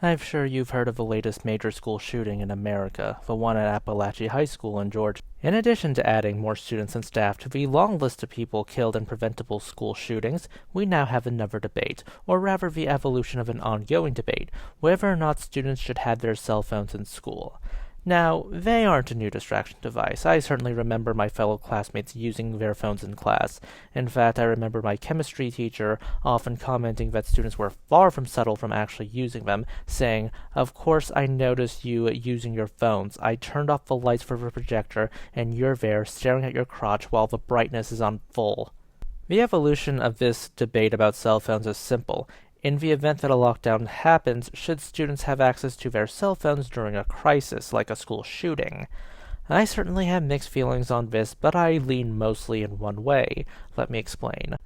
I'm sure you've heard of the latest major school shooting in America, the one at Appalachia High School in Georgia. In addition to adding more students and staff to the long list of people killed in preventable school shootings, we now have another debate, or rather the evolution of an ongoing debate, whether or not students should have their cell phones in school. Now, they aren't a new distraction device. I certainly remember my fellow classmates using their phones in class. In fact, I remember my chemistry teacher often commenting that students were far from subtle from actually using them, saying, "Of course I noticed you using your phones. I turned off the lights for the projector, and you're there staring at your crotch while the brightness is on full." The evolution of this debate about cell phones is simple. In the event that a lockdown happens, should students have access to their cell phones during a crisis, like a school shooting? I certainly have mixed feelings on this, but I lean mostly in one way. Let me explain.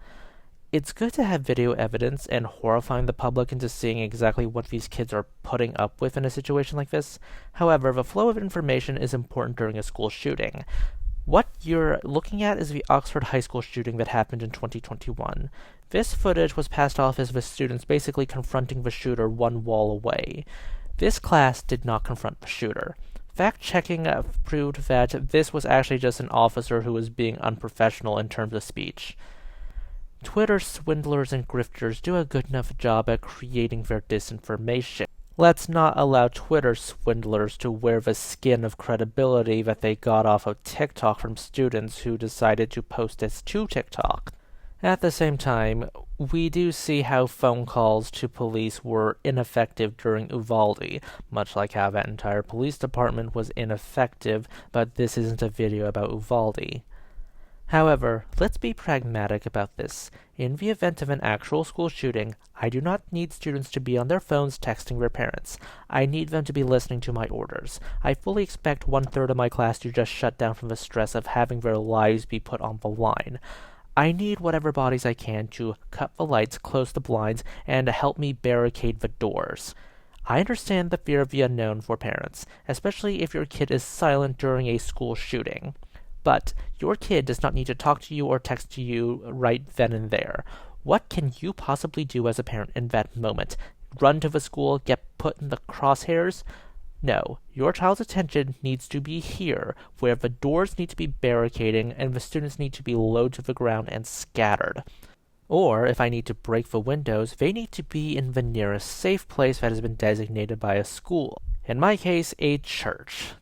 It's good to have video evidence and horrifying the public into seeing exactly what these kids are putting up with in a situation like this. However, the flow of information is important during a school shooting. What you're looking at is the Oxford High School shooting that happened in 2021. This footage was passed off as the students basically confronting the shooter one wall away. This class did not confront the shooter. Fact-checking proved that this was actually just an officer who was being unprofessional in terms of speech. Twitter swindlers and grifters do a good enough job at creating their disinformation. Let's not allow Twitter swindlers to wear the skin of credibility that they got off of TikTok from students who decided to post this to TikTok. At the same time, we do see how phone calls to police were ineffective during Uvalde, much like how that entire police department was ineffective, but this isn't a video about Uvalde. However, let's be pragmatic about this. In the event of an actual school shooting, I do not need students to be on their phones texting their parents. I need them to be listening to my orders. I fully expect 1/3 of my class to just shut down from the stress of having their lives be put on the line. I need whatever bodies I can to cut the lights, close the blinds, and help me barricade the doors. I understand the fear of the unknown for parents, especially if your kid is silent during a school shooting. But your kid does not need to talk to you or text to you right then and there. What can you possibly do as a parent in that moment? Run to the school, get put in the crosshairs? No, your child's attention needs to be here, where the doors need to be barricading and the students need to be low to the ground and scattered. Or, if I need to break the windows, they need to be in the nearest safe place that has been designated by a school. In my case, a church.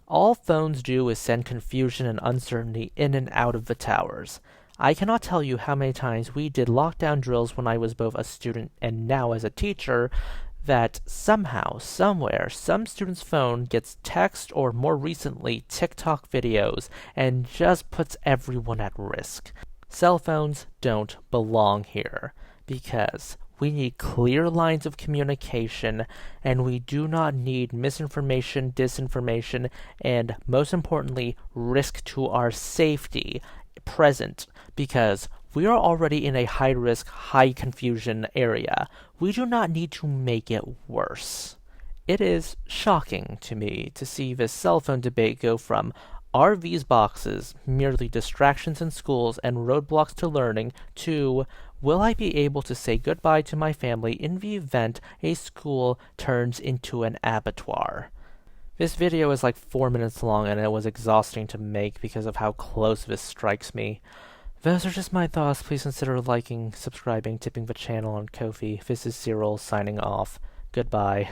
All phones do is send confusion and uncertainty in and out of the towers. I cannot tell you how many times we did lockdown drills when I was both a student and now as a teacher, that somehow, somewhere, some student's phone gets text or more recently TikTok videos and just puts everyone at risk. Cell phones don't belong here because we need clear lines of communication, and we do not need misinformation, disinformation, and most importantly, risk to our safety present, because we are already in a high-risk, high-confusion area. We do not need to make it worse. It is shocking to me to see this cell phone debate go from "Are these boxes merely distractions in schools and roadblocks to learning?" to "Will I be able to say goodbye to my family in the event a school turns into an abattoir?" This video is like 4 minutes long and it was exhausting to make because of how close this strikes me. Those are just my thoughts. Please consider liking, subscribing, tipping the channel on Ko-fi. This is Cyril signing off. Goodbye.